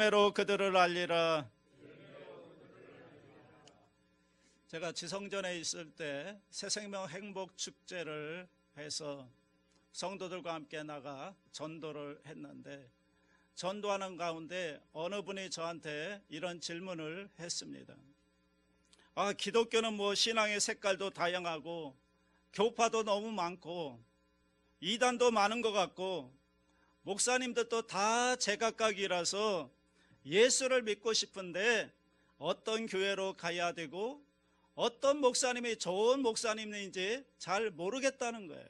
매로 그들을 알리라. 제가 지성전에 있을 때 새생명 행복 축제를 해서 성도들과 함께 나가 전도를 했는데, 전도하는 가운데 어느 분이 저한테 이런 질문을 했습니다. 기독교는 뭐 신앙의 색깔도 다양하고 교파도 너무 많고 이단도 많은 것 같고 목사님들도 다 제각각이라서 예수를 믿고 싶은데 어떤 교회로 가야 되고 어떤 목사님이 좋은 목사님인지 잘 모르겠다는 거예요.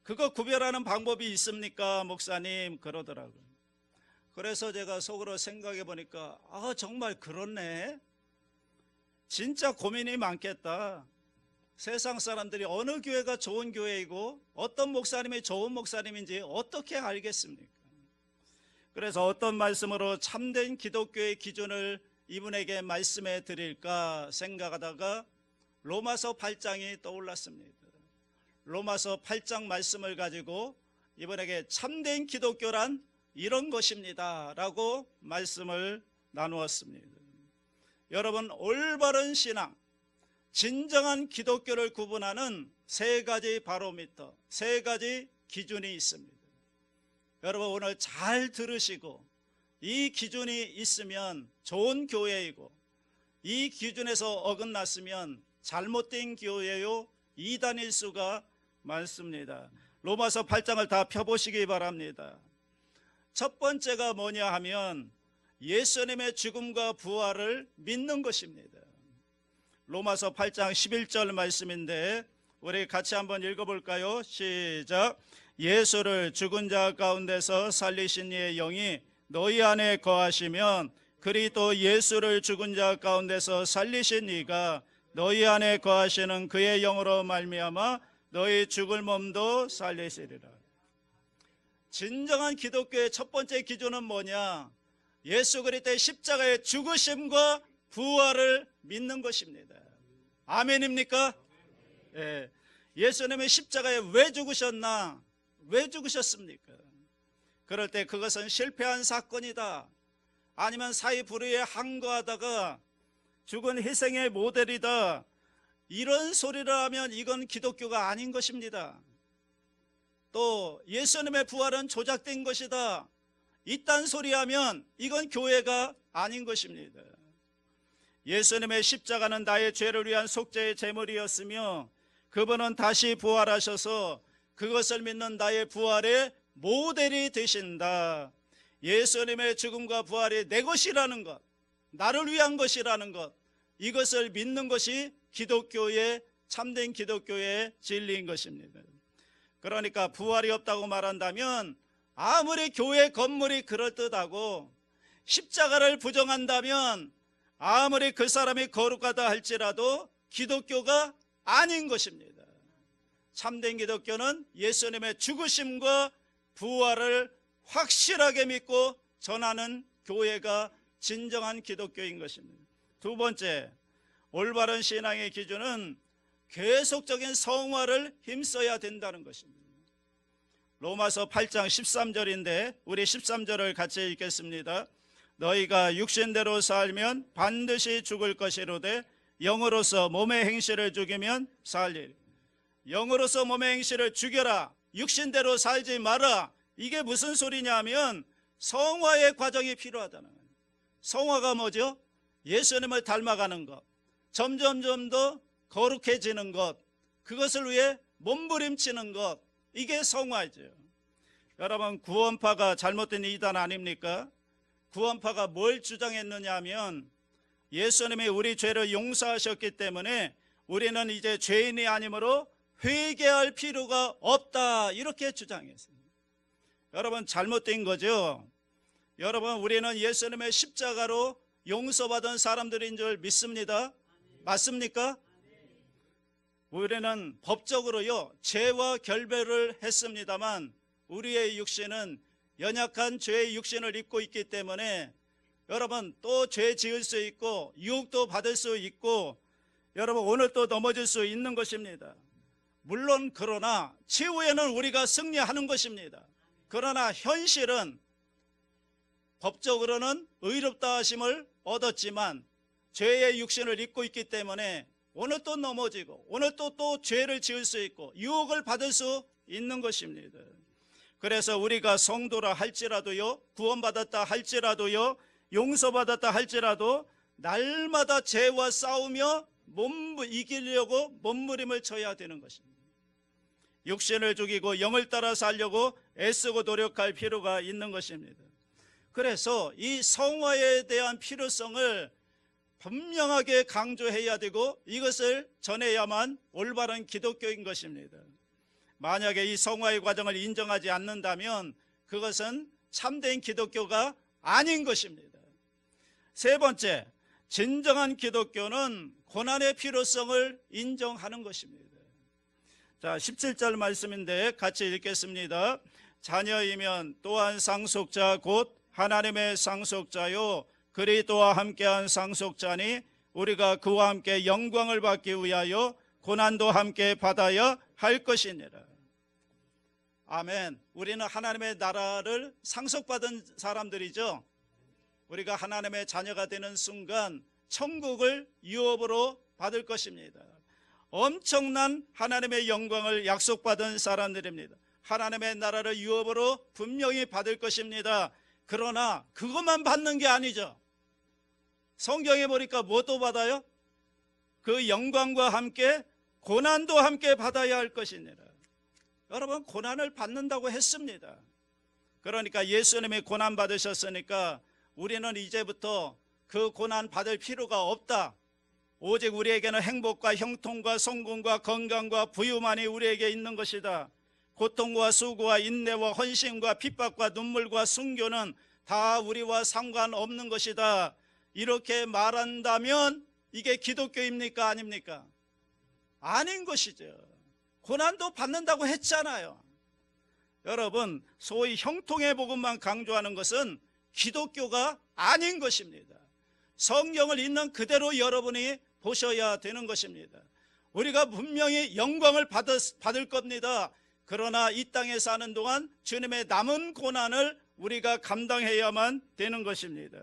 그거 구별하는 방법이 있습니까, 목사님? 그러더라고요. 그래서 제가 속으로 생각해 보니까 정말 그렇네. 진짜 고민이 많겠다. 세상 사람들이 어느 교회가 좋은 교회이고 어떤 목사님이 좋은 목사님인지 어떻게 알겠습니까? 그래서 어떤 말씀으로 참된 기독교의 기준을 이분에게 말씀해 드릴까 생각하다가 로마서 8장이 떠올랐습니다. 로마서 8장 말씀을 가지고 이분에게 참된 기독교란 이런 것입니다 라고 말씀을 나누었습니다. 여러분, 올바른 신앙, 진정한 기독교를 구분하는 세 가지 바로미터, 세 가지 기준이 있습니다. 여러분, 오늘 잘 들으시고 이 기준이 있으면 좋은 교회이고, 이 기준에서 어긋났으면 잘못된 교회요, 이단일 수가 많습니다. 로마서 8장을 다 펴보시기 바랍니다. 첫 번째가 뭐냐 하면 예수님의 죽음과 부활을 믿는 것입니다. 로마서 8장 11절 말씀인데 우리 같이 한번 읽어볼까요? 시작. 예수를 죽은 자 가운데서 살리신 이의 영이 너희 안에 거하시면 그리 또 예수를 죽은 자 가운데서 살리신 이가 너희 안에 거하시는 그의 영으로 말미암아 너희 죽을 몸도 살리시리라. 진정한 기독교의 첫 번째 기준은 뭐냐? 예수 그리스도의 십자가의 죽으심과 부활을 믿는 것입니다. 아멘입니까? 예. 예수님의 십자가에 왜 죽으셨나? 왜 죽으셨습니까? 그럴 때 그것은 실패한 사건이다, 아니면 사이불의에 항거하다가 죽은 희생의 모델이다, 이런 소리를 하면 이건 기독교가 아닌 것입니다. 또 예수님의 부활은 조작된 것이다, 이딴 소리하면 이건 교회가 아닌 것입니다. 예수님의 십자가는 나의 죄를 위한 속죄의 제물이었으며 그분은 다시 부활하셔서 그것을 믿는 나의 부활의 모델이 되신다. 예수님의 죽음과 부활이 내 것이라는 것, 나를 위한 것이라는 것, 이것을 믿는 것이 기독교의, 참된 기독교의 진리인 것입니다. 그러니까 부활이 없다고 말한다면 아무리 교회 건물이 그럴듯하고 십자가를 부정한다면 아무리 그 사람이 거룩하다 할지라도 기독교가 아닌 것입니다. 참된 기독교는 예수님의 죽으심과 부활을 확실하게 믿고 전하는 교회가 진정한 기독교인 것입니다. 두 번째, 올바른 신앙의 기준은 계속적인 성화를 힘써야 된다는 것입니다. 로마서 8장 13절인데 우리 13절을 같이 읽겠습니다. 너희가 육신대로 살면 반드시 죽을 것이로되 영으로서 몸의 행실을 죽이면 살리리. 영으로서 몸의 행실을 죽여라, 육신대로 살지 마라. 이게 무슨 소리냐면 성화의 과정이 필요하다는 거예요. 성화가 뭐죠? 예수님을 닮아가는 것, 점점점 더 거룩해지는 것, 그것을 위해 몸부림치는 것, 이게 성화죠. 여러분, 구원파가 잘못된 이단 아닙니까? 구원파가 뭘 주장했느냐 하면 예수님이 우리 죄를 용서하셨기 때문에 우리는 이제 죄인이 아니므로 회개할 필요가 없다, 이렇게 주장했어요. 여러분, 잘못된 거죠. 여러분, 우리는 예수님의 십자가로 용서받은 사람들인 줄 믿습니다. 맞습니까? 우리는 법적으로요 죄와 결별을 했습니다만 우리의 육신은 연약한 죄의 육신을 입고 있기 때문에 여러분 또 죄 지을 수 있고 유혹도 받을 수 있고 여러분 오늘 또 넘어질 수 있는 것입니다. 물론 그러나 최후에는 우리가 승리하는 것입니다. 그러나 현실은 법적으로는 의롭다 하심을 얻었지만 죄의 육신을 입고 있기 때문에 오늘 또 넘어지고 오늘 또 죄를 지을 수 있고 유혹을 받을 수 있는 것입니다. 그래서 우리가 성도라 할지라도요, 구원받았다 할지라도요, 용서받았다 할지라도 날마다 죄와 싸우며 이기려고 몸부림을 쳐야 되는 것입니다. 육신을 죽이고 영을 따라 살려고 애쓰고 노력할 필요가 있는 것입니다. 그래서 이 성화에 대한 필요성을 분명하게 강조해야 되고 이것을 전해야만 올바른 기독교인 것입니다. 만약에 이 성화의 과정을 인정하지 않는다면 그것은 참된 기독교가 아닌 것입니다. 세 번째, 진정한 기독교는 고난의 필요성을 인정하는 것입니다. 자, 17절 말씀인데 같이 읽겠습니다. 자녀이면 또한 상속자 곧 하나님의 상속자요 그리스도와 함께한 상속자니 우리가 그와 함께 영광을 받기 위하여 고난도 함께 받아야 할 것이니라. 아멘. 우리는 하나님의 나라를 상속받은 사람들이죠. 우리가 하나님의 자녀가 되는 순간 천국을 유업으로 받을 것입니다. 엄청난 하나님의 영광을 약속받은 사람들입니다. 하나님의 나라를 유업으로 분명히 받을 것입니다. 그러나 그것만 받는 게 아니죠. 성경에 보니까 뭣도 받아요? 그 영광과 함께 고난도 함께 받아야 할 것이니라. 여러분, 고난을 받는다고 했습니다. 그러니까 예수님이 고난 받으셨으니까 우리는 이제부터 그 고난 받을 필요가 없다. 오직 우리에게는 행복과 형통과 성공과 건강과 부유만이 우리에게 있는 것이다. 고통과 수고와 인내와 헌신과 핍박과 눈물과 순교는 다 우리와 상관없는 것이다. 이렇게 말한다면 이게 기독교입니까? 아닙니까? 아닌 것이죠. 고난도 받는다고 했잖아요. 여러분, 소위 형통의 복음만 강조하는 것은 기독교가 아닌 것입니다. 성경을 있는 그대로 여러분이 보셔야 되는 것입니다. 우리가 분명히 영광을 받을 겁니다. 그러나 이 땅에 사는 동안 주님의 남은 고난을 우리가 감당해야만 되는 것입니다.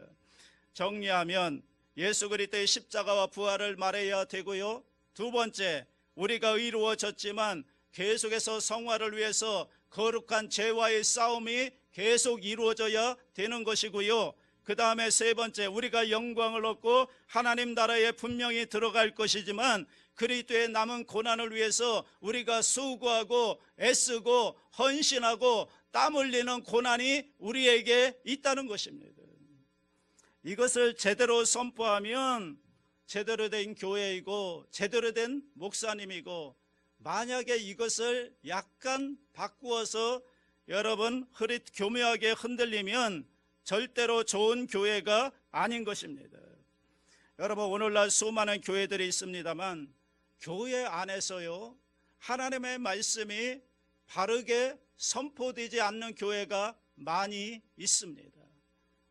정리하면 예수 그리스도의 십자가와 부활을 말해야 되고요. 두 번째, 우리가 의로워졌지만 계속해서 성화를 위해서 거룩한 죄와의 싸움이 계속 이루어져야 되는 것이고요. 그 다음에 세 번째, 우리가 영광을 얻고 하나님 나라에 분명히 들어갈 것이지만 그리스도의 남은 고난을 위해서 우리가 수고하고 애쓰고 헌신하고 땀 흘리는 고난이 우리에게 있다는 것입니다. 이것을 제대로 선포하면 제대로 된 교회이고 제대로 된 목사님이고, 만약에 이것을 약간 바꾸어서 여러분 교묘하게 흔들리면 절대로 좋은 교회가 아닌 것입니다. 여러분, 오늘날 수많은 교회들이 있습니다만 교회 안에서요 하나님의 말씀이 바르게 선포되지 않는 교회가 많이 있습니다.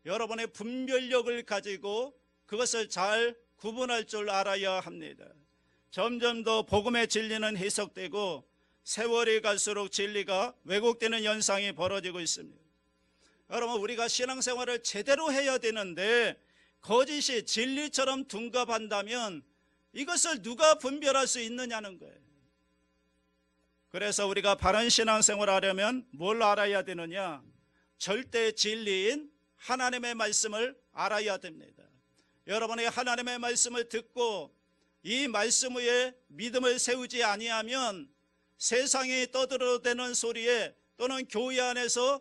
여러분의 분별력을 가지고 그것을 잘 구분할 줄 알아야 합니다. 점점 더 복음의 진리는 해석되고 세월이 갈수록 진리가 왜곡되는 현상이 벌어지고 있습니다. 여러분, 우리가 신앙생활을 제대로 해야 되는데 거짓이 진리처럼 둔갑한다면 이것을 누가 분별할 수 있느냐는 거예요. 그래서 우리가 바른 신앙생활을 하려면 뭘 알아야 되느냐? 절대 진리인 하나님의 말씀을 알아야 됩니다. 여러분이 하나님의 말씀을 듣고 이 말씀 위에 믿음을 세우지 아니하면 세상이 떠들어대는 소리에 또는 교회 안에서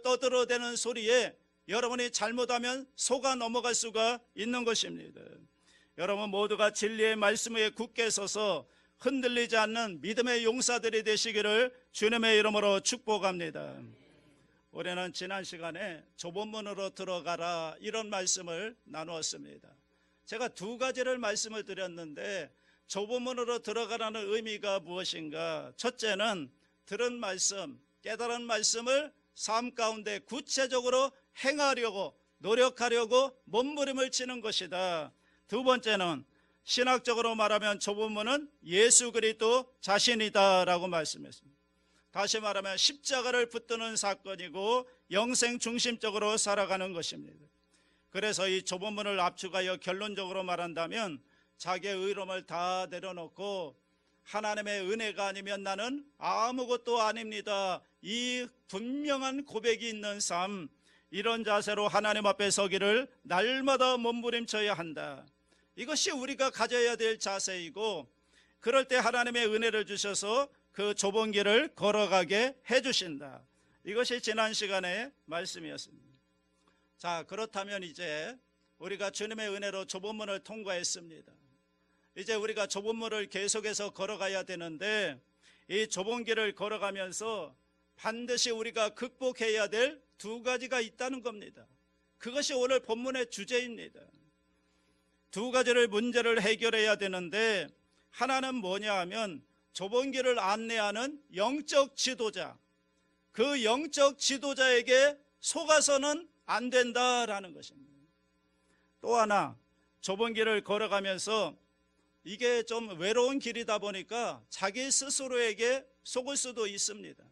떠들어대는 소리에 여러분이 잘못하면 속아 넘어갈 수가 있는 것입니다. 여러분 모두가 진리의 말씀 위에 굳게 서서 흔들리지 않는 믿음의 용사들이 되시기를 주님의 이름으로 축복합니다. 우리는 지난 시간에 좁은 문으로 들어가라 이런 말씀을 나누었습니다. 제가 두 가지를 말씀을 드렸는데 좁은 문으로 들어가라는 의미가 무엇인가? 첫째는 들은 말씀, 깨달은 말씀을 삶 가운데 구체적으로 행하려고 노력하려고 몸부림을 치는 것이다. 두 번째는 신학적으로 말하면 좁은 문은 예수 그리스도 자신이다 라고 말씀했습니다. 다시 말하면 십자가를 붙드는 사건이고 영생 중심적으로 살아가는 것입니다. 그래서 이 좁은 문을 압축하여 결론적으로 말한다면 자기의 의로움을 다 내려놓고 하나님의 은혜가 아니면 나는 아무것도 아닙니다, 이 분명한 고백이 있는 삶, 이런 자세로 하나님 앞에 서기를 날마다 몸부림쳐야 한다. 이것이 우리가 가져야 될 자세이고, 그럴 때 하나님의 은혜를 주셔서 그 좁은 길을 걸어가게 해주신다. 이것이 지난 시간의 말씀이었습니다. 자, 그렇다면 이제 우리가 주님의 은혜로 좁은 문을 통과했습니다. 이제 우리가 좁은 문을 계속해서 걸어가야 되는데, 이 좁은 길을 걸어가면서 반드시 우리가 극복해야 될 두 가지가 있다는 겁니다. 그것이 오늘 본문의 주제입니다. 두 가지를 문제를 해결해야 되는데, 하나는 뭐냐 하면 좁은 길을 안내하는 영적 지도자, 그 영적 지도자에게 속아서는 안 된다라는 것입니다. 또 하나, 좁은 길을 걸어가면서 이게 좀 외로운 길이다 보니까 자기 스스로에게 속을 수도 있습니다.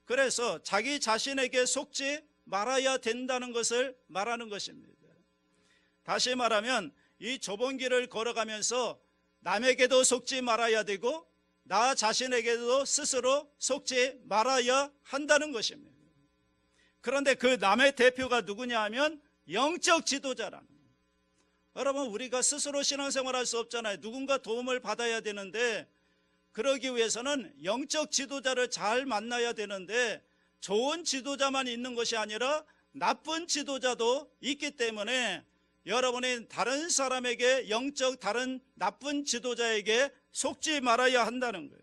그래서 자기 자신에게 속지 말아야 된다는 것을 말하는 것입니다. 다시 말하면 이 좁은 길을 걸어가면서 남에게도 속지 말아야 되고 나 자신에게도 스스로 속지 말아야 한다는 것입니다. 그런데 그 남의 대표가 누구냐 하면 영적 지도자라는 거예요. 여러분, 우리가 스스로 신앙생활할 수 없잖아요. 누군가 도움을 받아야 되는데, 그러기 위해서는 영적 지도자를 잘 만나야 되는데, 좋은 지도자만 있는 것이 아니라 나쁜 지도자도 있기 때문에 여러분이 다른 사람에게, 영적 다른 나쁜 지도자에게 속지 말아야 한다는 거예요.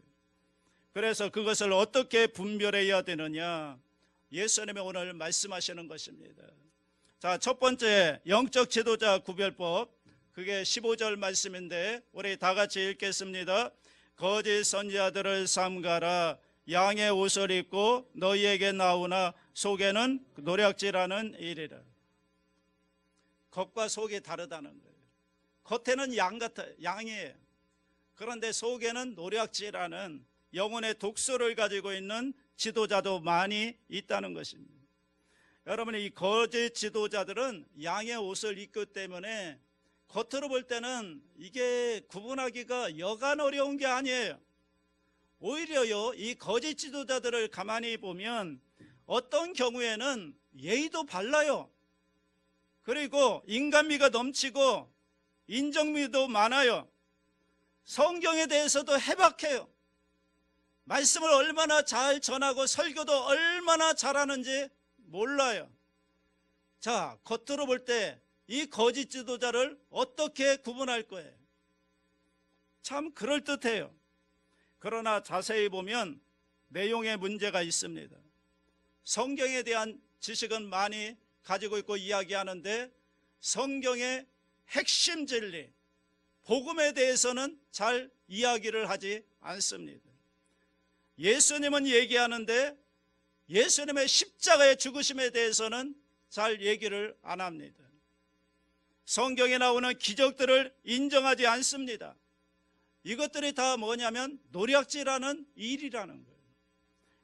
그래서 그것을 어떻게 분별해야 되느냐, 예수님이 오늘 말씀하시는 것입니다. 자, 첫 번째 영적 지도자 구별법, 그게 15절 말씀인데 우리 다 같이 읽겠습니다. 거짓 선지자들을 삼가라. 양의 옷을 입고 너희에게 나오나 속에는 노략질하는 일이라. 겉과 속이 다르다는 거예요. 겉에는 양이에요. 그런데 속에는 노략질하는 영혼의 독소를 가지고 있는 지도자도 많이 있다는 것입니다. 여러분, 이 거짓 지도자들은 양의 옷을 입기 때문에 겉으로 볼 때는 이게 구분하기가 여간 어려운 게 아니에요. 오히려요, 이 거짓 지도자들을 가만히 보면 어떤 경우에는 예의도 발라요. 그리고 인간미가 넘치고 인정미도 많아요. 성경에 대해서도 해박해요. 말씀을 얼마나 잘 전하고 설교도 얼마나 잘하는지 몰라요. 자, 겉으로 볼 때 이 거짓 지도자를 어떻게 구분할 거예요? 참 그럴듯해요. 그러나 자세히 보면 내용에 문제가 있습니다. 성경에 대한 지식은 많이 가지고 있고 이야기하는데 성경의 핵심 진리, 복음에 대해서는 잘 이야기를 하지 않습니다. 예수님은 얘기하는데 예수님의 십자가의 죽으심에 대해서는 잘 얘기를 안 합니다. 성경에 나오는 기적들을 인정하지 않습니다. 이것들이 다 뭐냐면 노략질하는 일이라는 거예요.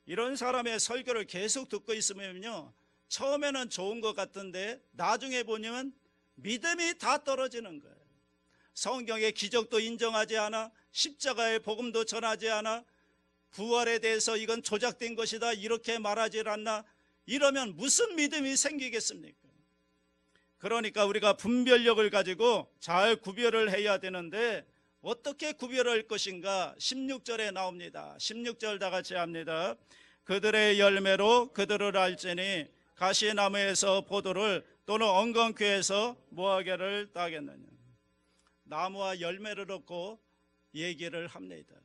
이런 사람의 설교를 계속 듣고 있으면요, 처음에는 좋은 것 같은데 나중에 보면 믿음이 다 떨어지는 거예요. 성경의 기적도 인정하지 않아, 십자가의 복음도 전하지 않아, 부활에 대해서 이건 조작된 것이다 이렇게 말하지 않나, 이러면 무슨 믿음이 생기겠습니까? 그러니까 우리가 분별력을 가지고 잘 구별을 해야 되는데 어떻게 구별할 것인가? 16절에 나옵니다. 16절 다 같이 합니다. 그들의 열매로 그들을 알지니 가시나무에서 포도를 또는 엉겅퀴에서 무화과를 따겠느냐. 나무와 열매를 얻고 얘기를 합니다.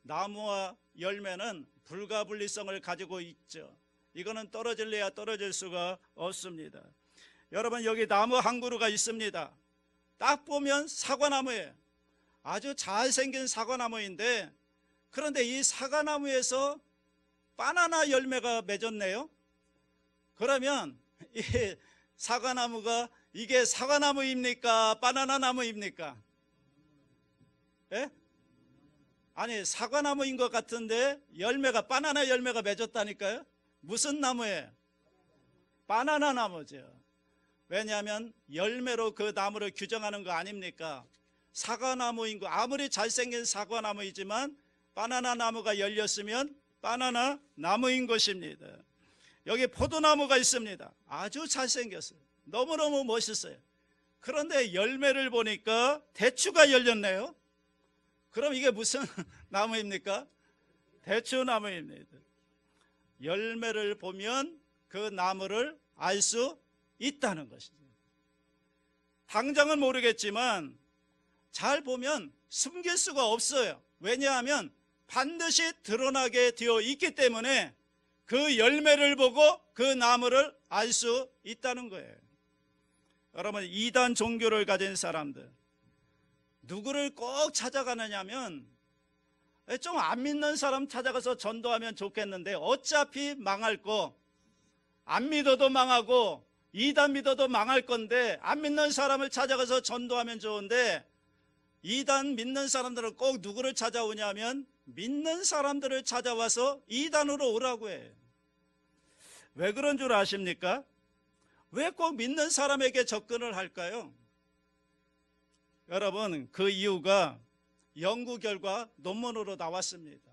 나무와 열매는 불가분리성을 가지고 있죠. 이거는 떨어질래야 떨어질 수가 없습니다. 여러분, 여기 나무 한 그루가 있습니다. 딱 보면 사과나무예요. 아주 잘생긴 사과나무인데, 그런데 이 사과나무에서 바나나 열매가 맺었네요. 그러면 이 사과나무가 이게 사과나무입니까? 바나나 나무입니까? 예? 아니, 사과나무인 것 같은데 열매가 바나나 열매가 맺었다니까요. 무슨 나무예요? 바나나 나무죠. 왜냐하면 열매로 그 나무를 규정하는 거 아닙니까? 사과나무인 거, 아무리 잘생긴 사과나무이지만 바나나 나무가 열렸으면 바나나 나무인 것입니다. 여기 포도나무가 있습니다. 아주 잘생겼어요. 너무너무 멋있어요. 그런데 열매를 보니까 대추가 열렸네요. 그럼 이게 무슨 나무입니까? 대추나무입니다. 열매를 보면 그 나무를 알 수 있다는 것이죠. 당장은 모르겠지만 잘 보면 숨길 수가 없어요. 왜냐하면 반드시 드러나게 되어 있기 때문에 그 열매를 보고 그 나무를 알 수 있다는 거예요. 여러분, 이단 종교를 가진 사람들 누구를 꼭 찾아가느냐면 좀 안 믿는 사람 찾아가서 전도하면 좋겠는데 어차피 망할 거, 안 믿어도 망하고 이단 믿어도 망할 건데 안 믿는 사람을 찾아가서 전도하면 좋은데, 이단 믿는 사람들은 꼭 누구를 찾아오냐면 믿는 사람들을 찾아와서 이단으로 오라고 해요. 왜 그런 줄 아십니까? 왜 꼭 믿는 사람에게 접근을 할까요? 여러분, 그 이유가 연구 결과 논문으로 나왔습니다.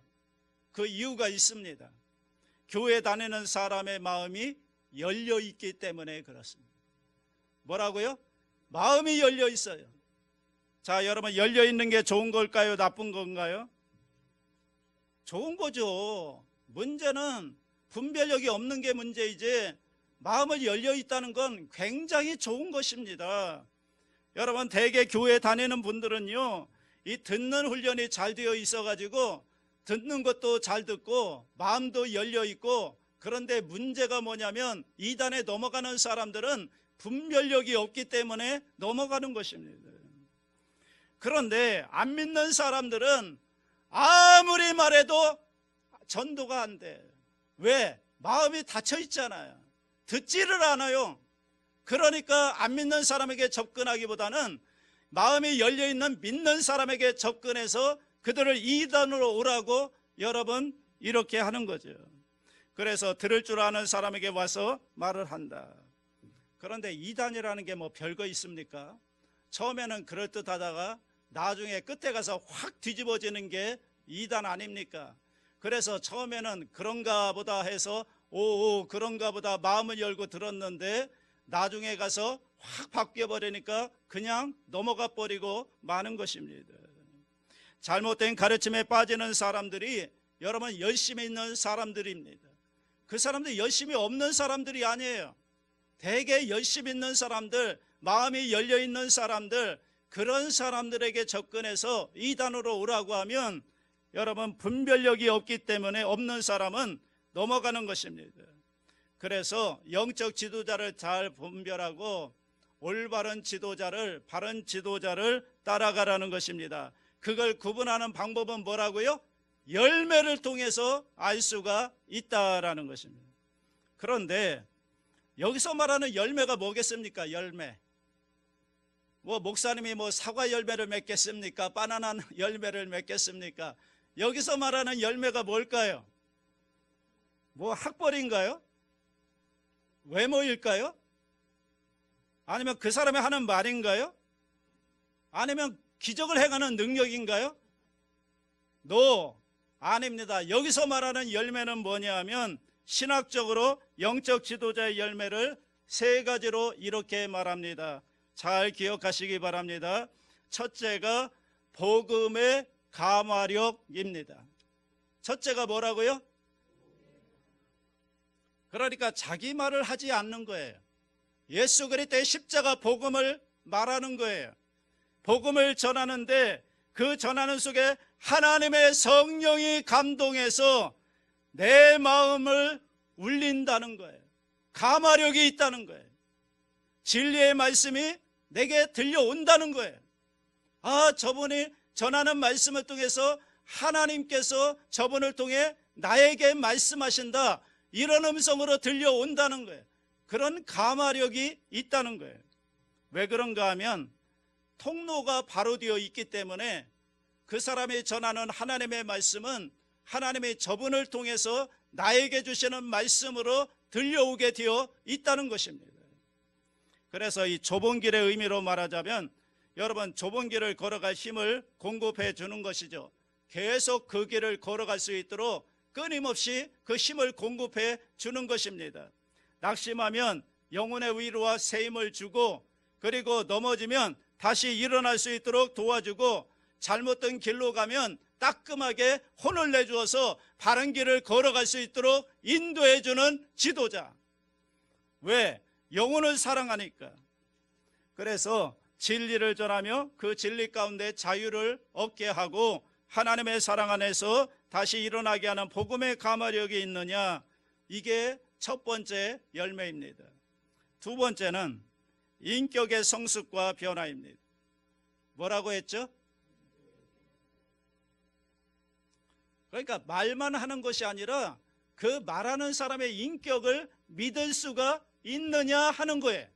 그 이유가 있습니다. 교회 다니는 사람의 마음이 열려 있기 때문에 그렇습니다. 뭐라고요? 마음이 열려 있어요. 자, 여러분, 열려 있는 게 좋은 걸까요? 나쁜 건가요? 좋은 거죠. 문제는 분별력이 없는 게 문제이지 마음을 열려 있다는 건 굉장히 좋은 것입니다. 여러분, 대개 교회 다니는 분들은요, 이 듣는 훈련이 잘 되어 있어 가지고 듣는 것도 잘 듣고 마음도 열려 있고, 그런데 문제가 뭐냐면 이단에 넘어가는 사람들은 분별력이 없기 때문에 넘어가는 것입니다. 그런데 안 믿는 사람들은 아무리 말해도 전도가 안 돼. 왜? 마음이 닫혀 있잖아요. 듣지를 않아요. 그러니까 안 믿는 사람에게 접근하기보다는 마음이 열려있는 믿는 사람에게 접근해서 그들을 이단으로 오라고 여러분 이렇게 하는 거죠. 그래서 들을 줄 아는 사람에게 와서 말을 한다. 그런데 이단이라는 게 뭐 별거 있습니까? 처음에는 그럴듯하다가 나중에 끝에 가서 확 뒤집어지는 게 이단 아닙니까? 그래서 처음에는 그런가 보다 해서 오 그런가 보다 마음을 열고 들었는데 나중에 가서 확 바뀌어버리니까 그냥 넘어가 버리고 마는 것입니다. 잘못된 가르침에 빠지는 사람들이 여러분 열심히 있는 사람들입니다. 그 사람들이 열심히 없는 사람들이 아니에요. 대개 열심히 있는 사람들, 마음이 열려있는 사람들, 그런 사람들에게 접근해서 이단으로 오라고 하면 여러분 분별력이 없기 때문에 없는 사람은 넘어가는 것입니다. 그래서 영적 지도자를 잘 분별하고 올바른 지도자를, 바른 지도자를 따라가라는 것입니다. 그걸 구분하는 방법은 뭐라고요? 열매를 통해서 알 수가 있다라는 것입니다. 그런데 여기서 말하는 열매가 뭐겠습니까? 열매. 뭐 목사님이 뭐 사과 열매를 맺겠습니까? 바나나 열매를 맺겠습니까? 여기서 말하는 열매가 뭘까요? 뭐 학벌인가요? 외모일까요? 아니면 그 사람이 하는 말인가요? 아니면 기적을 행하는 능력인가요? 아닙니다. 여기서 말하는 열매는 뭐냐면 신학적으로 영적 지도자의 열매를 세 가지로 이렇게 말합니다. 잘 기억하시기 바랍니다. 첫째가 복음의 감화력입니다. 첫째가 뭐라고요? 그러니까 자기 말을 하지 않는 거예요. 예수 그리스도의 십자가 복음을 말하는 거예요. 복음을 전하는데 그 전하는 속에 하나님의 성령이 감동해서 내 마음을 울린다는 거예요. 감화력이 있다는 거예요. 진리의 말씀이 내게 들려온다는 거예요. 아, 저분이 전하는 말씀을 통해서 하나님께서 저분을 통해 나에게 말씀하신다, 이런 음성으로 들려온다는 거예요. 그런 감화력이 있다는 거예요. 왜 그런가 하면 통로가 바로 되어 있기 때문에 그 사람이 전하는 하나님의 말씀은 하나님의 저분을 통해서 나에게 주시는 말씀으로 들려오게 되어 있다는 것입니다. 그래서 이 좁은 길의 의미로 말하자면 여러분 좁은 길을 걸어갈 힘을 공급해 주는 것이죠. 계속 그 길을 걸어갈 수 있도록 끊임없이 그 힘을 공급해 주는 것입니다. 낙심하면 영혼의 위로와 새 힘을 주고, 그리고 넘어지면 다시 일어날 수 있도록 도와주고, 잘못된 길로 가면 따끔하게 혼을 내주어서 바른 길을 걸어갈 수 있도록 인도해 주는 지도자. 왜? 영혼을 사랑하니까. 그래서 진리를 전하며 그 진리 가운데 자유를 얻게 하고 하나님의 사랑 안에서 다시 일어나게 하는 복음의 가마력이 있느냐, 이게 첫 번째 열매입니다. 두 번째는 인격의 성숙과 변화입니다. 뭐라고 했죠? 그러니까 말만 하는 것이 아니라 그 말하는 사람의 인격을 믿을 수가 있느냐 하는 거예요.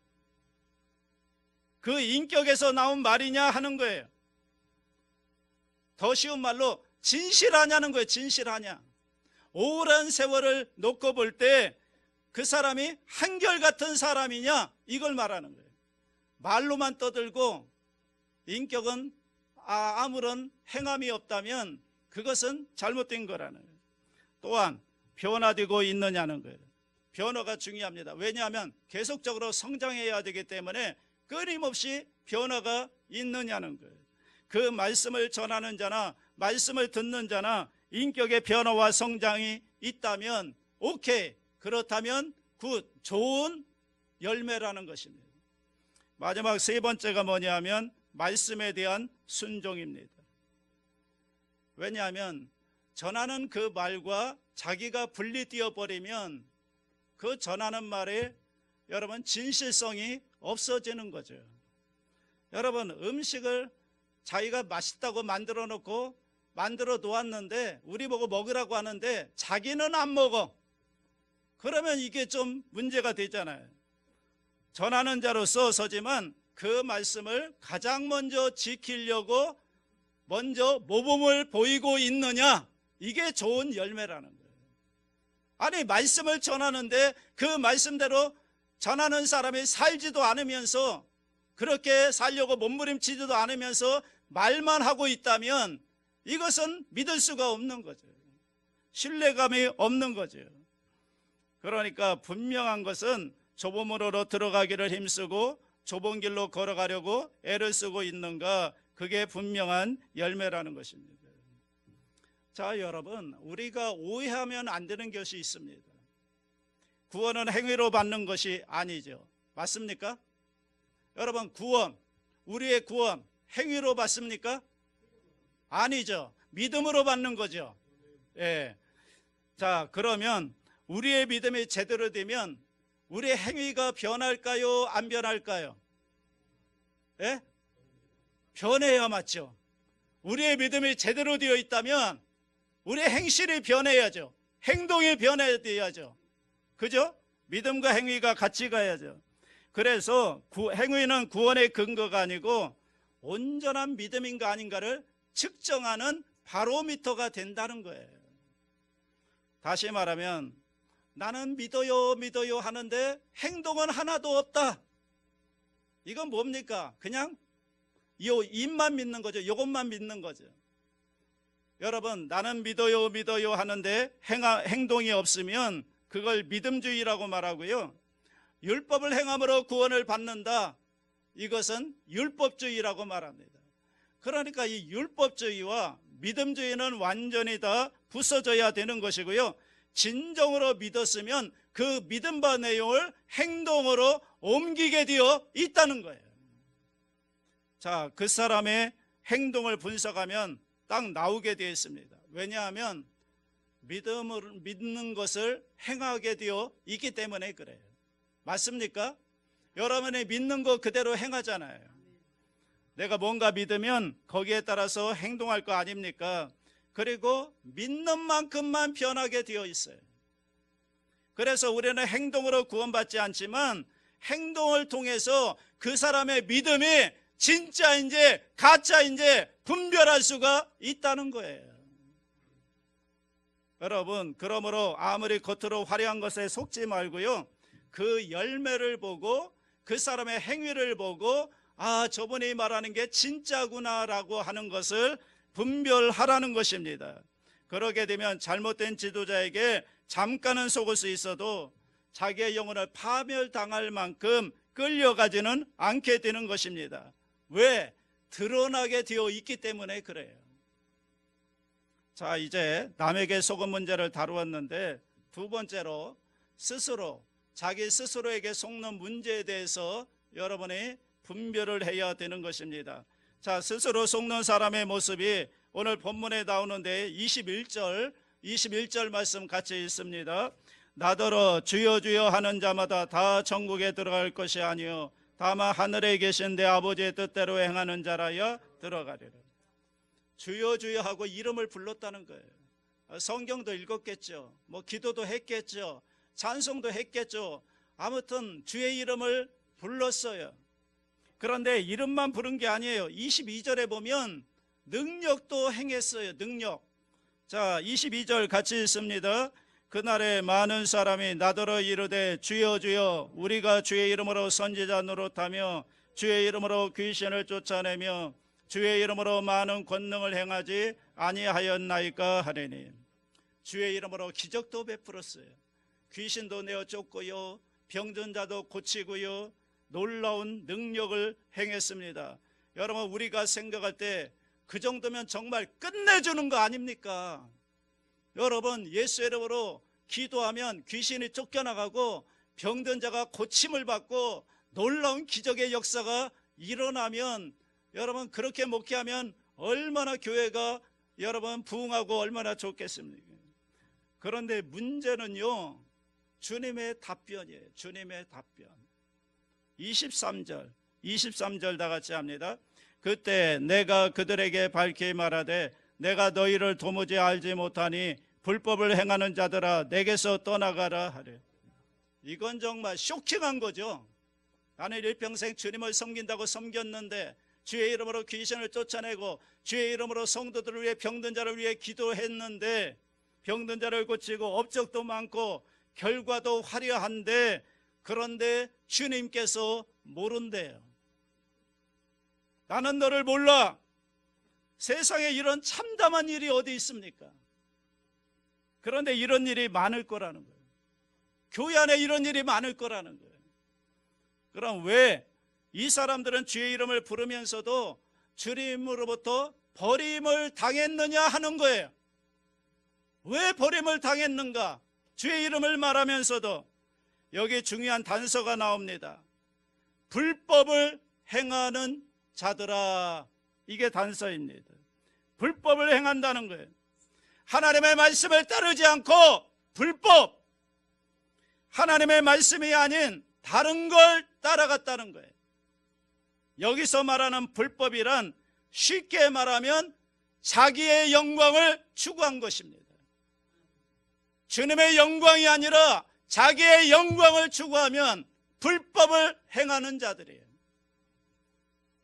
그 인격에서 나온 말이냐 하는 거예요. 더 쉬운 말로 진실하냐는 거예요. 진실하냐. 오랜 세월을 놓고 볼 때 그 사람이 한결같은 사람이냐, 이걸 말하는 거예요. 말로만 떠들고 인격은 아무런 행함이 없다면 그것은 잘못된 거라는 거예요. 또한 변화되고 있느냐는 거예요. 변화가 중요합니다. 왜냐하면 계속적으로 성장해야 되기 때문에 끊임없이 변화가 있느냐는 거예요. 그 말씀을 전하는 자나 말씀을 듣는 자나 인격의 변화와 성장이 있다면 오케이, 그렇다면 굿, 좋은 열매라는 것입니다. 마지막 세 번째가 뭐냐면 말씀에 대한 순종입니다. 왜냐하면 전하는 그 말과 자기가 분리되어 버리면 그 전하는 말에 여러분 진실성이 없어지는 거죠. 여러분 음식을 자기가 맛있다고 만들어 놓고 만들어 놓았는데 우리 보고 먹으라고 하는데 자기는 안 먹어. 그러면 이게 좀 문제가 되잖아요. 전하는 자로서 서지만 그 말씀을 가장 먼저 지키려고 먼저 모범을 보이고 있느냐, 이게 좋은 열매라는 거예요. 아니 말씀을 전하는데 그 말씀대로 전하는 사람이 살지도 않으면서, 그렇게 살려고 몸부림치지도 않으면서 말만 하고 있다면 이것은 믿을 수가 없는 거죠. 신뢰감이 없는 거죠. 그러니까 분명한 것은 좁은 문으로 들어가기를 힘쓰고 좁은 길로 걸어가려고 애를 쓰고 있는가, 그게 분명한 열매라는 것입니다. 자, 여러분, 우리가 오해하면 안 되는 것이 있습니다. 구원은 행위로 받는 것이 아니죠. 맞습니까? 여러분, 구원, 우리의 구원 행위로 받습니까? 아니죠. 믿음으로 받는 거죠. 예. 자, 그러면 우리의 믿음이 제대로 되면 우리의 행위가 변할까요? 안 변할까요? 예? 변해야 맞죠. 우리의 믿음이 제대로 되어 있다면 우리의 행실이 변해야죠. 행동이 변해야죠. 그죠? 믿음과 행위가 같이 가야죠. 그래서 행위는 구원의 근거가 아니고 온전한 믿음인가 아닌가를 측정하는 바로미터가 된다는 거예요. 다시 말하면 나는 믿어요 하는데 행동은 하나도 없다. 이건 뭡니까? 그냥 입만 믿는 거죠. 이것만 믿는 거죠. 여러분, 나는 믿어요 하는데 행동이 없으면 그걸 믿음주의라고 말하고요. 율법을 행함으로 구원을 받는다, 이것은 율법주의라고 말합니다. 그러니까 이 율법주의와 믿음주의는 완전히 다 부서져야 되는 것이고요. 진정으로 믿었으면 그 믿음 바 내용을 행동으로 옮기게 되어 있다는 거예요. 자, 그 사람의 행동을 분석하면 딱 나오게 되어 있습니다. 왜냐하면 믿는 것을 행하게 되어 있기 때문에 그래요. 맞습니까? 여러분이 믿는 거 그대로 행하잖아요. 내가 뭔가 믿으면 거기에 따라서 행동할 거 아닙니까? 그리고 믿는 만큼만 변하게 되어 있어요. 그래서 우리는 행동으로 구원받지 않지만 행동을 통해서 그 사람의 믿음이 진짜인지 가짜인지 분별할 수가 있다는 거예요. 여러분, 그러므로 아무리 겉으로 화려한 것에 속지 말고요, 그 열매를 보고 그 사람의 행위를 보고 아, 저분이 말하는 게 진짜구나 라고 하는 것을 분별하라는 것입니다. 그러게 되면 잘못된 지도자에게 잠깐은 속을 수 있어도 자기의 영혼을 파멸당할 만큼 끌려가지는 않게 되는 것입니다. 왜? 드러나게 되어 있기 때문에 그래요. 자, 이제 남에게 속은 문제를 다루었는데, 두 번째로 스스로, 자기 스스로에게 속는 문제에 대해서 여러분이 분별을 해야 되는 것입니다. 자, 스스로 속는 사람의 모습이 오늘 본문에 나오는데 21절 말씀 같이 읽습니다. 나더러 주여 주여 하는 자마다 다 천국에 들어갈 것이 아니요 다만 하늘에 계신 내 아버지의 뜻대로 행하는 자라야 들어가리라. 주여 주여 하고 이름을 불렀다는 거예요. 성경도 읽었겠죠. 뭐 기도도 했겠죠. 찬송도 했겠죠. 아무튼 주의 이름을 불렀어요. 그런데 이름만 부른 게 아니에요. 22절에 보면 능력도 행했어요. 능력. 자, 22절 같이 읽습니다. 그날에 많은 사람이 나더러 이르되 주여 주여 우리가 주의 이름으로 선지자 노릇하며 주의 이름으로 귀신을 쫓아내며 주의 이름으로 많은 권능을 행하지 아니하였나이까 하리니. 주의 이름으로 기적도 베풀었어요. 귀신도 내어 쫓고요, 병든 자도 고치고요, 놀라운 능력을 행했습니다. 여러분, 우리가 생각할 때 그 정도면 정말 끝내주는 거 아닙니까? 여러분, 예수 이름으로 기도하면 귀신이 쫓겨나가고 병든 자가 고침을 받고 놀라운 기적의 역사가 일어나면 여러분, 그렇게 목회하면 얼마나 교회가 여러분 부흥하고 얼마나 좋겠습니까? 그런데 문제는요, 주님의 답변이에요. 주님의 답변. 23절 다 같이 합니다. 그때 내가 그들에게 밝히 말하되 내가 너희를 도무지 알지 못하니 불법을 행하는 자들아 내게서 떠나가라 하래. 이건 정말 쇼킹한 거죠. 나는 일평생 주님을 섬긴다고 섬겼는데 주의 이름으로 귀신을 쫓아내고 주의 이름으로 성도들을 위해 병든 자를 위해 기도했는데 병든 자를 고치고 업적도 많고 결과도 화려한데 그런데 주님께서 모른대요. 나는 너를 몰라. 세상에 이런 참담한 일이 어디 있습니까? 그런데 이런 일이 많을 거라는 거예요. 교회 안에 이런 일이 많을 거라는 거예요. 그럼 왜 이 사람들은 주의 이름을 부르면서도 주님으로부터 버림을 당했느냐 하는 거예요. 왜 버림을 당했는가? 주의 이름을 말하면서도 여기 중요한 단서가 나옵니다. 불법을 행하는 자들아, 이게 단서입니다. 불법을 행한다는 거예요. 하나님의 말씀을 따르지 않고 불법, 하나님의 말씀이 아닌 다른 걸 따라갔다는 거예요. 여기서 말하는 불법이란 쉽게 말하면 자기의 영광을 추구한 것입니다. 주님의 영광이 아니라 자기의 영광을 추구하면 불법을 행하는 자들이에요.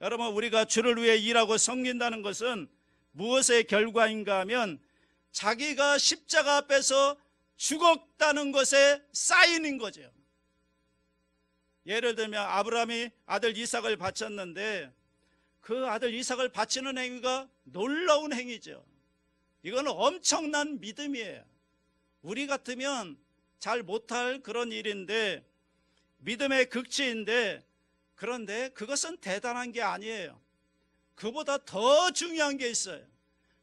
여러분, 우리가 주를 위해 일하고 섬긴다는 것은 무엇의 결과인가 하면 자기가 십자가 앞에서 죽었다는 것의 사인인 거죠. 예를 들면 아브라함이 아들 이삭을 바쳤는데 그 아들 이삭을 바치는 행위가 놀라운 행위죠. 이거는 엄청난 믿음이에요. 우리 같으면 잘 못할 그런 일인데 믿음의 극치인데 그런데 그것은 대단한 게 아니에요. 그보다 더 중요한 게 있어요.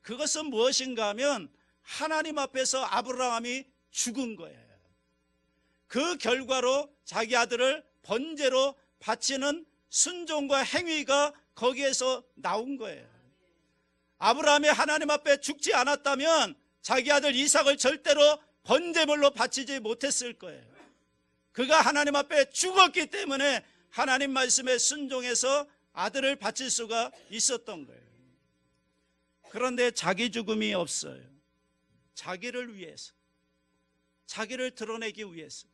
그것은 무엇인가 하면 하나님 앞에서 아브라함이 죽은 거예요. 그 결과로 자기 아들을 번제로 바치는 순종과 행위가 거기에서 나온 거예요. 아브라함이 하나님 앞에 죽지 않았다면 자기 아들 이삭을 절대로 번제물로 바치지 못했을 거예요. 그가 하나님 앞에 죽었기 때문에 하나님 말씀에 순종해서 아들을 바칠 수가 있었던 거예요. 그런데 자기 죽음이 없어요. 자기를 위해서, 자기를 드러내기 위해서,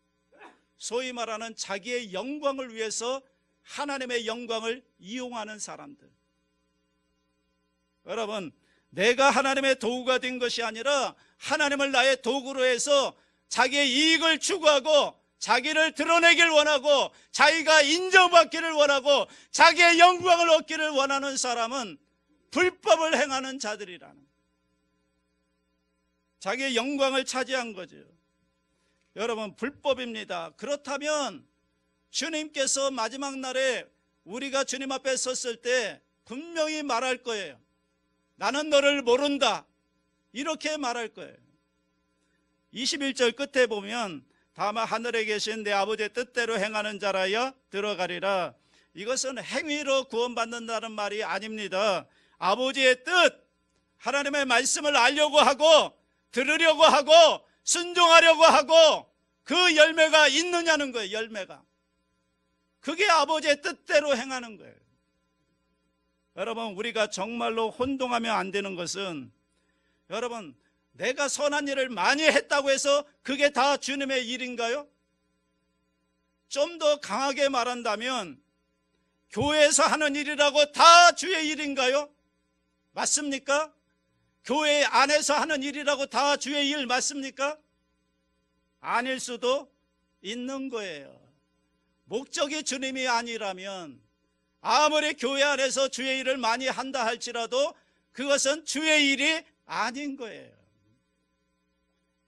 소위 말하는 자기의 영광을 위해서 하나님의 영광을 이용하는 사람들. 여러분, 내가 하나님의 도구가 된 것이 아니라 하나님을 나의 도구로 해서 자기의 이익을 추구하고 자기를 드러내길 원하고 자기가 인정받기를 원하고 자기의 영광을 얻기를 원하는 사람은 불법을 행하는 자들이라는, 자기의 영광을 차지한 거죠. 여러분, 불법입니다. 그렇다면 주님께서 마지막 날에 우리가 주님 앞에 섰을 때 분명히 말할 거예요. 나는 너를 모른다, 이렇게 말할 거예요. 21절 끝에 보면 다만 하늘에 계신 내 아버지의 뜻대로 행하는 자라야 들어가리라. 이것은 행위로 구원받는다는 말이 아닙니다. 아버지의 뜻, 하나님의 말씀을 알려고 하고 들으려고 하고 순종하려고 하고 그 열매가 있느냐는 거예요. 열매가. 그게 아버지의 뜻대로 행하는 거예요. 여러분, 우리가 정말로 혼동하면 안 되는 것은, 여러분, 내가 선한 일을 많이 했다고 해서 그게 다 주님의 일인가요? 좀 더 강하게 말한다면 교회에서 하는 일이라고 다 주의 일인가요? 맞습니까? 교회 안에서 하는 일이라고 다 주의 일 맞습니까? 아닐 수도 있는 거예요. 목적이 주님이 아니라면 아무리 교회 안에서 주의 일을 많이 한다 할지라도 그것은 주의 일이 아닌 거예요.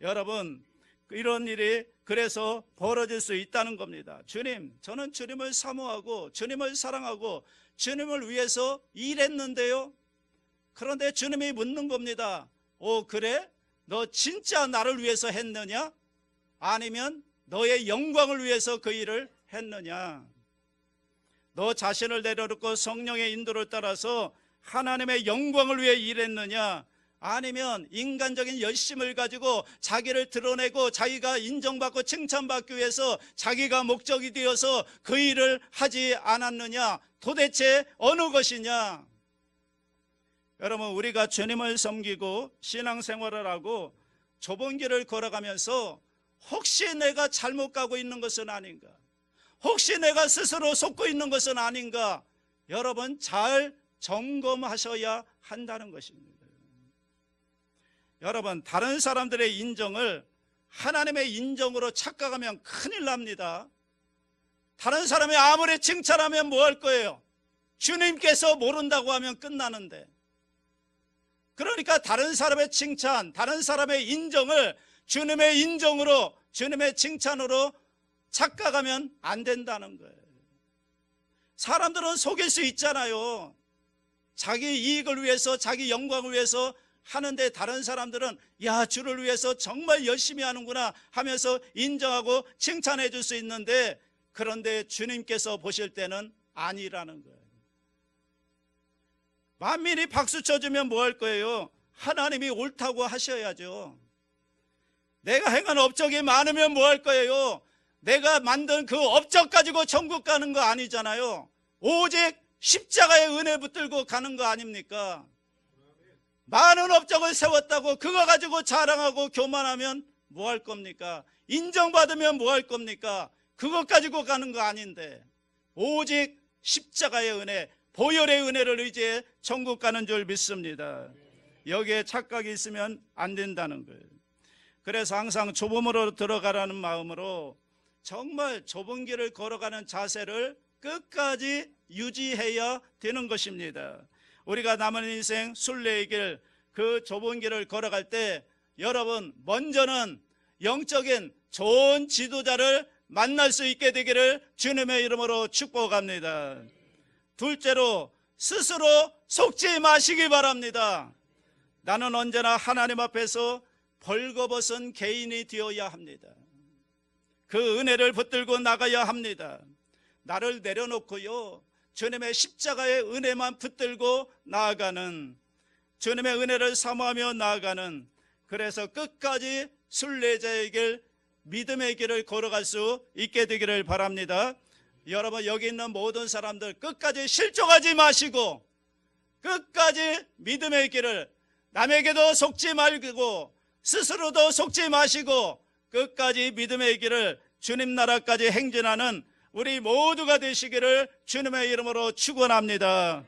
여러분, 이런 일이 그래서 벌어질 수 있다는 겁니다. 주님, 저는 주님을 사모하고 주님을 사랑하고 주님을 위해서 일했는데요. 그런데 주님이 묻는 겁니다. 그래? 너 진짜 나를 위해서 했느냐? 아니면 너의 영광을 위해서 그 일을 했느냐? 너 자신을 내려놓고 성령의 인도를 따라서 하나님의 영광을 위해 일했느냐? 아니면 인간적인 열심을 가지고 자기를 드러내고 자기가 인정받고 칭찬받기 위해서 자기가 목적이 되어서 그 일을 하지 않았느냐? 도대체 어느 것이냐? 여러분, 우리가 주님을 섬기고 신앙생활을 하고 좁은 길을 걸어가면서 혹시 내가 잘못 가고 있는 것은 아닌가? 혹시 내가 스스로 속고 있는 것은 아닌가? 여러분, 잘 점검하셔야 한다는 것입니다. 여러분, 다른 사람들의 인정을 하나님의 인정으로 착각하면 큰일 납니다. 다른 사람이 아무리 칭찬하면 뭐 할 거예요? 주님께서 모른다고 하면 끝나는데. 그러니까 다른 사람의 칭찬, 다른 사람의 인정을 주님의 인정으로, 주님의 칭찬으로 착각하면 안 된다는 거예요. 사람들은 속일 수 있잖아요. 자기 이익을 위해서, 자기 영광을 위해서 하는데 다른 사람들은 야, 주를 위해서 정말 열심히 하는구나 하면서 인정하고 칭찬해 줄 수 있는데, 그런데 주님께서 보실 때는 아니라는 거예요. 만민이 박수 쳐주면 뭐 할 거예요? 하나님이 옳다고 하셔야죠. 내가 행한 업적이 많으면 뭐 할 거예요? 내가 만든 그 업적 가지고 천국 가는 거 아니잖아요. 오직 십자가의 은혜 붙들고 가는 거 아닙니까? 많은 업적을 세웠다고 그거 가지고 자랑하고 교만하면 뭐 할 겁니까? 인정받으면 뭐 할 겁니까? 그것 가지고 가는 거 아닌데, 오직 십자가의 은혜, 보혈의 은혜를 의지해 천국 가는 줄 믿습니다. 여기에 착각이 있으면 안 된다는 거예요. 그래서 항상 좁음으로 들어가라는 마음으로 정말 좁은 길을 걸어가는 자세를 끝까지 유지해야 되는 것입니다. 우리가 남은 인생 순례의 길, 그 좁은 길을 걸어갈 때 여러분, 먼저는 영적인 좋은 지도자를 만날 수 있게 되기를 주님의 이름으로 축복합니다. 둘째로, 스스로 속지 마시기 바랍니다. 나는 언제나 하나님 앞에서 벌거벗은 개인이 되어야 합니다. 그 은혜를 붙들고 나가야 합니다. 나를 내려놓고요, 주님의 십자가의 은혜만 붙들고 나아가는, 주님의 은혜를 사모하며 나아가는, 그래서 끝까지 순례자의 길, 믿음의 길을 걸어갈 수 있게 되기를 바랍니다. 여러분, 여기 있는 모든 사람들 끝까지 실족하지 마시고 끝까지 믿음의 길을, 남에게도 속지 말고 스스로도 속지 마시고 끝까지 믿음의 길을 주님 나라까지 행진하는 우리 모두가 되시기를 주님의 이름으로 축원합니다.